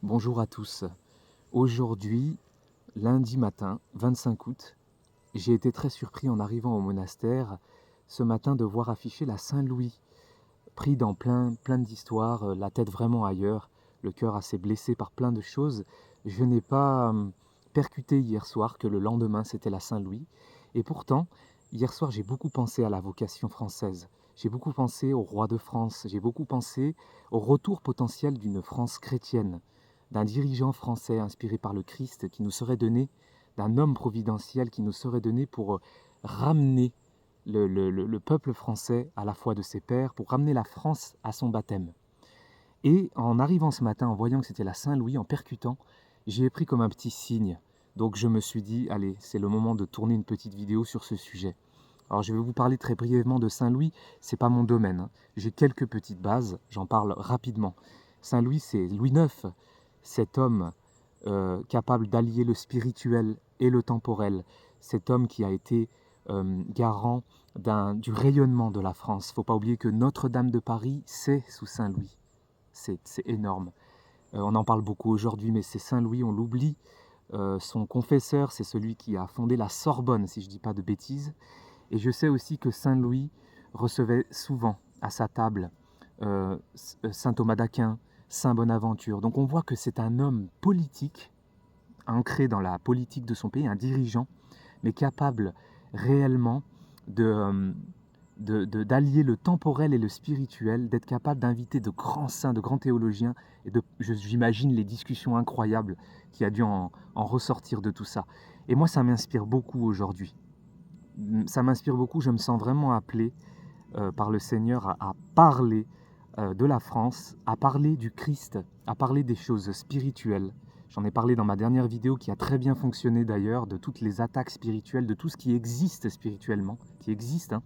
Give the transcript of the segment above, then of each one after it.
Bonjour à tous. Aujourd'hui, lundi matin, 25 août, j'ai été très surpris en arrivant au monastère ce matin de voir afficher la Saint-Louis, pris dans plein d'histoires, la tête vraiment ailleurs, le cœur assez blessé par plein de choses. Je n'ai pas percuté hier soir que le lendemain c'était la Saint-Louis. Et pourtant, hier soir j'ai beaucoup pensé à la vocation française. J'ai beaucoup pensé au roi de France. J'ai beaucoup pensé au retour potentiel d'une France chrétienne, d'un dirigeant français inspiré par le Christ qui nous serait donné, d'un homme providentiel qui nous serait donné pour ramener le peuple français à la foi de ses pères, pour ramener la France à son baptême. Et en arrivant ce matin, en voyant que c'était la Saint-Louis, en percutant, j'y ai pris comme un petit signe. Donc je me suis dit, allez, c'est le moment de tourner une petite vidéo sur ce sujet. Alors je vais vous parler très brièvement de Saint-Louis, c'est pas mon domaine, hein. J'ai quelques petites bases, j'en parle rapidement. Saint-Louis, c'est Louis IX, cet homme capable d'allier le spirituel et le temporel, cet homme qui a été garant du rayonnement de la France. Il ne faut pas oublier que Notre-Dame de Paris, c'est sous Saint-Louis. C'est énorme. On en parle beaucoup aujourd'hui, mais c'est Saint-Louis, on l'oublie. Son confesseur, c'est celui qui a fondé la Sorbonne, si je ne dis pas de bêtises. Et je sais aussi que Saint-Louis recevait souvent à sa table Saint Thomas d'Aquin, Saint Bonaventure. Donc on voit que c'est un homme politique, ancré dans la politique de son pays, un dirigeant, mais capable réellement d'allier le temporel et le spirituel, d'être capable d'inviter de grands saints, de grands théologiens, et j'imagine les discussions incroyables qui a dû en ressortir de tout ça. Et moi, ça m'inspire beaucoup aujourd'hui. Ça m'inspire beaucoup, je me sens vraiment appelé par le Seigneur à parler de la France, à parler du Christ, à parler des choses spirituelles. J'en ai parlé dans ma dernière vidéo qui a très bien fonctionné d'ailleurs, de toutes les attaques spirituelles, de tout ce qui existe spirituellement, qui existe, hein,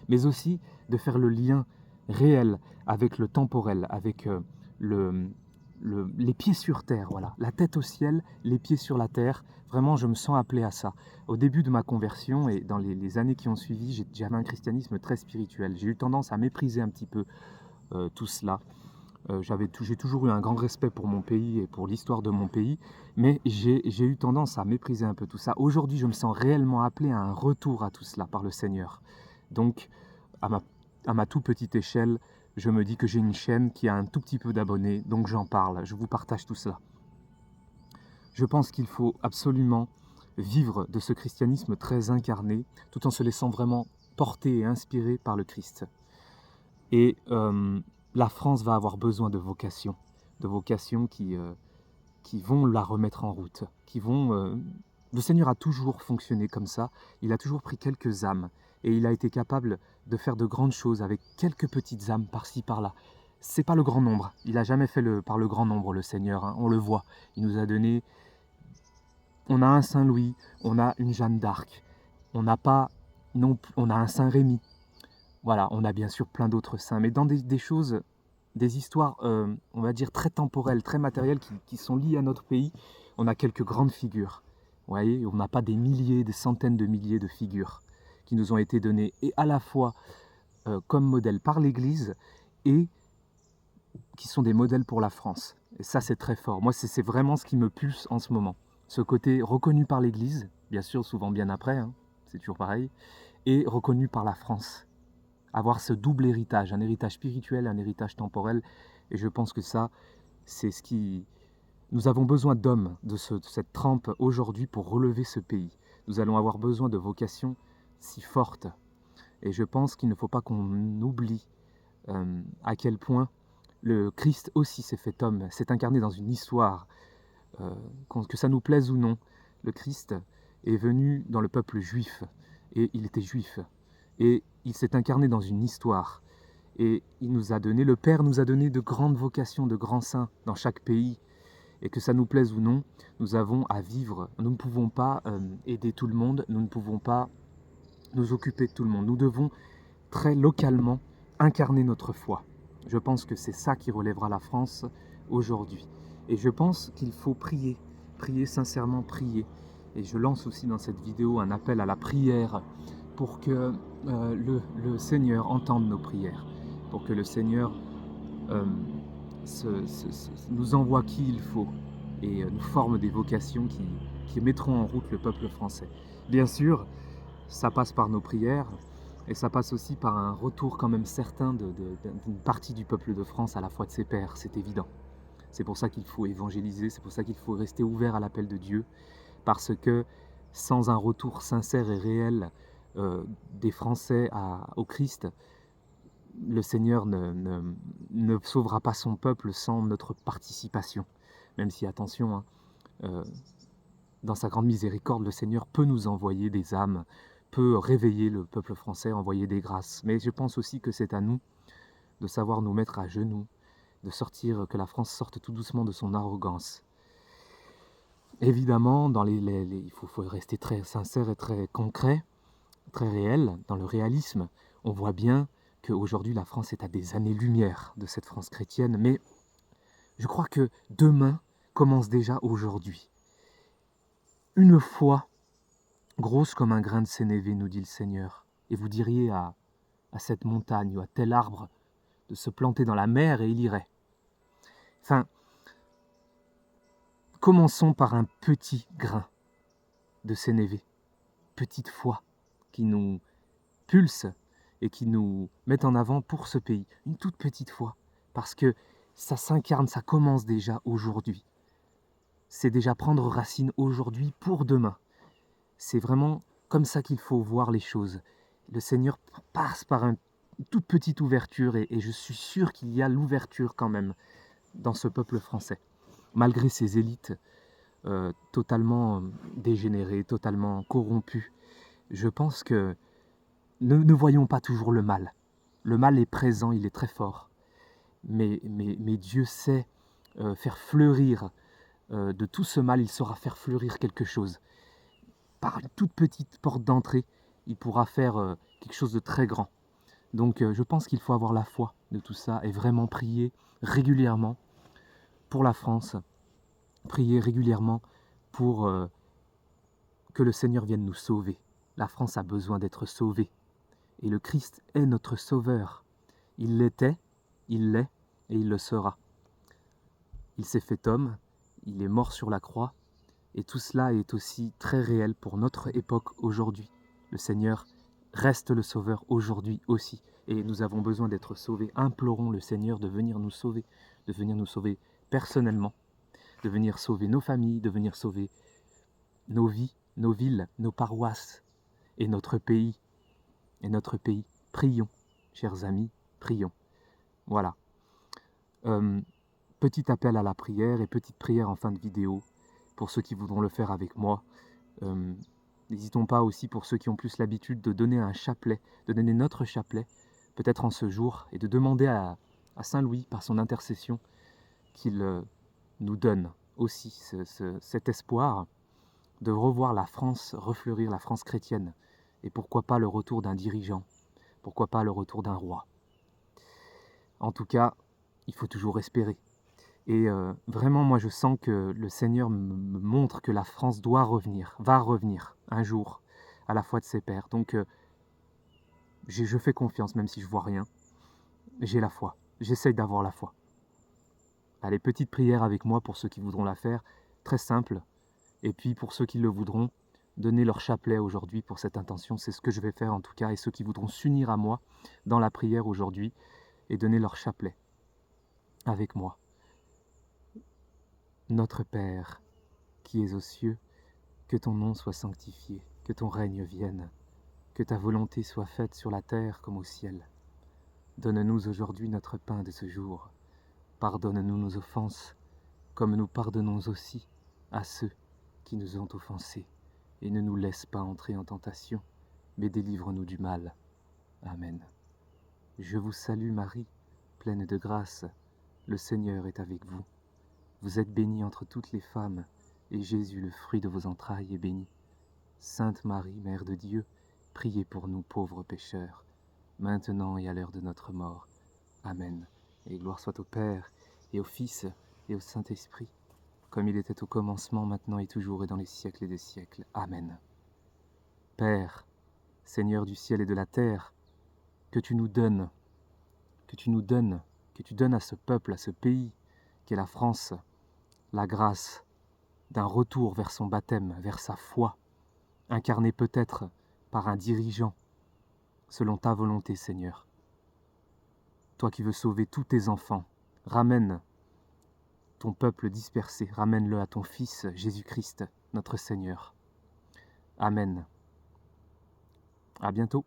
mais aussi de faire le lien réel avec le temporel, avec les pieds sur terre, voilà, la tête au ciel, les pieds sur la terre. Vraiment, je me sens appelé à ça. Au début de ma conversion et dans les années qui ont suivi, j'avais un christianisme très spirituel. J'ai eu tendance à mépriser un petit peu tout cela. J'ai toujours eu un grand respect pour mon pays et pour l'histoire de mon pays, mais j'ai eu tendance à mépriser un peu tout ça. Aujourd'hui, je me sens réellement appelé à un retour à tout cela par le Seigneur. Donc, à ma toute petite échelle, je me dis que j'ai une chaîne qui a un tout petit peu d'abonnés, donc j'en parle, je vous partage tout cela. Je pense qu'il faut absolument vivre de ce christianisme très incarné, tout en se laissant vraiment porter et inspirer par le Christ. Et la France va avoir besoin de vocations qui vont la remettre en route, qui vont... Le Seigneur a toujours fonctionné comme ça, il a toujours pris quelques âmes, et il a été capable de faire de grandes choses avec quelques petites âmes par-ci, par-là. C'est pas le grand nombre, il n'a jamais fait par le grand nombre, le Seigneur, hein, on le voit. Il nous a donné... On a un Saint-Louis, on a une Jeanne d'Arc, on n'a pas... Non, on a un Saint-Rémy. Voilà, on a bien sûr plein d'autres saints, mais dans des choses, des histoires, on va dire, très temporelles, très matérielles, qui sont liées à notre pays, on a quelques grandes figures. Vous voyez, on n'a pas des milliers, des centaines de milliers de figures qui nous ont été données, et à la fois comme modèle par l'Église, et qui sont des modèles pour la France. Et ça, c'est très fort. Moi, c'est vraiment ce qui me pulse en ce moment. Ce côté reconnu par l'Église, bien sûr, souvent bien après, hein, c'est toujours pareil, et reconnu par la France. Avoir ce double héritage, un héritage spirituel, un héritage temporel. Et je pense que ça, c'est ce qui... Nous avons besoin d'hommes de cette trempe aujourd'hui pour relever ce pays. Nous allons avoir besoin de vocations si fortes. Et je pense qu'il ne faut pas qu'on oublie à quel point le Christ aussi s'est fait homme, s'est incarné dans une histoire. Que ça nous plaise ou non, le Christ est venu dans le peuple juif. Et il était juif. Et il s'est incarné dans une histoire. Et il nous a donné, le Père nous a donné de grandes vocations, de grands saints dans chaque pays. Et que ça nous plaise ou non, nous avons à vivre. Nous ne pouvons pas aider tout le monde, nous ne pouvons pas nous occuper de tout le monde. Nous devons très localement incarner notre foi. Je pense que c'est ça qui relèvera la France aujourd'hui. Et je pense qu'il faut prier, prier sincèrement, prier. Et je lance aussi dans cette vidéo un appel à la prière pour que le Seigneur entende nos prières, pour que le Seigneur nous envoie qui il faut et nous forme des vocations qui mettront en route le peuple français. Bien sûr, ça passe par nos prières et ça passe aussi par un retour quand même certain d'une partie du peuple de France à la foi de ses pères, c'est évident. C'est pour ça qu'il faut évangéliser, c'est pour ça qu'il faut rester ouvert à l'appel de Dieu, parce que sans un retour sincère et réel des Français au Christ, le Seigneur ne sauvera pas son peuple sans notre participation. Même si, attention, hein, dans sa grande miséricorde, le Seigneur peut nous envoyer des âmes, peut réveiller le peuple français, envoyer des grâces. Mais je pense aussi que c'est à nous de savoir nous mettre à genoux, de sortir, que la France sorte tout doucement de son arrogance. Évidemment, il faut rester très sincère et très concret, très réel, dans le réalisme. On voit bien qu'aujourd'hui, la France est à des années-lumière de cette France chrétienne, mais je crois que demain commence déjà aujourd'hui. Une foi grosse comme un grain de sénévé, nous dit le Seigneur, et vous diriez à cette montagne ou à tel arbre de se planter dans la mer et il irait. Enfin, commençons par un petit grain de sénévé, petite foi qui nous pulse et qui nous met en avant pour ce pays. Une toute petite foi, parce que ça s'incarne, ça commence déjà aujourd'hui. C'est déjà prendre racine aujourd'hui pour demain. C'est vraiment comme ça qu'il faut voir les choses. Le Seigneur passe par une toute petite ouverture et je suis sûr qu'il y a l'ouverture quand même dans ce peuple français. Malgré ces élites totalement dégénérées, totalement corrompues, je pense que ne voyons pas toujours le mal. Le mal est présent, il est très fort. Mais Dieu sait faire fleurir de tout ce mal, il saura faire fleurir quelque chose. Par une toute petite porte d'entrée, il pourra faire quelque chose de très grand. Donc je pense qu'il faut avoir la foi de tout ça et vraiment prier régulièrement pour la France, prier régulièrement pour que le Seigneur vienne nous sauver. La France a besoin d'être sauvée. Et le Christ est notre sauveur. Il l'était, il l'est et il le sera. Il s'est fait homme, il est mort sur la croix, et tout cela est aussi très réel pour notre époque aujourd'hui. Le Seigneur reste le sauveur aujourd'hui aussi, et nous avons besoin d'être sauvés. Implorons le Seigneur de venir nous sauver personnellement, de venir sauver nos familles, de venir sauver nos vies, nos villes, nos paroisses et notre pays. Prions, chers amis, prions. Voilà. Petit appel à la prière et petite prière en fin de vidéo pour ceux qui voudront le faire avec moi. N'hésitons pas aussi pour ceux qui ont plus l'habitude de donner un chapelet, de donner notre chapelet, peut-être en ce jour, et de demander à Saint Louis, par son intercession, qu'il nous donne aussi cet espoir de revoir la France refleurir, la France chrétienne, et pourquoi pas le retour d'un dirigeant, pourquoi pas le retour d'un roi. En tout cas, il faut toujours espérer. Et vraiment, moi, je sens que le Seigneur me montre que la France doit revenir, va revenir un jour à la foi de ses pères. Donc, je fais confiance, même si je vois rien. J'ai la foi. J'essaye d'avoir la foi. Allez, petite prière avec moi pour ceux qui voudront la faire, très simple. Et puis, pour ceux qui le voudront, donner leur chapelet aujourd'hui pour cette intention. C'est ce que je vais faire en tout cas. Et ceux qui voudront s'unir à moi dans la prière aujourd'hui et donner leur chapelet avec moi. Notre Père, qui es aux cieux, que ton nom soit sanctifié, que ton règne vienne, que ta volonté soit faite sur la terre comme au ciel. Donne-nous aujourd'hui notre pain de ce jour. Pardonne-nous nos offenses, comme nous pardonnons aussi à ceux qui nous ont offensés. Et ne nous laisse pas entrer en tentation, mais délivre-nous du mal. Amen. Je vous salue Marie, pleine de grâce, le Seigneur est avec vous. Vous êtes bénie entre toutes les femmes, et Jésus, le fruit de vos entrailles, est béni. Sainte Marie, Mère de Dieu, priez pour nous pauvres pécheurs, maintenant et à l'heure de notre mort. Amen. Et gloire soit au Père, et au Fils, et au Saint-Esprit, comme il était au commencement, maintenant et toujours, et dans les siècles des siècles. Amen. Père, Seigneur du ciel et de la terre, que tu donnes à ce peuple, à ce pays, qu'est la France, la grâce d'un retour vers son baptême, vers sa foi, incarnée peut-être par un dirigeant, selon ta volonté, Seigneur. Toi qui veux sauver tous tes enfants, ramène ton peuple dispersé, ramène-le à ton Fils Jésus-Christ, notre Seigneur. Amen. À bientôt.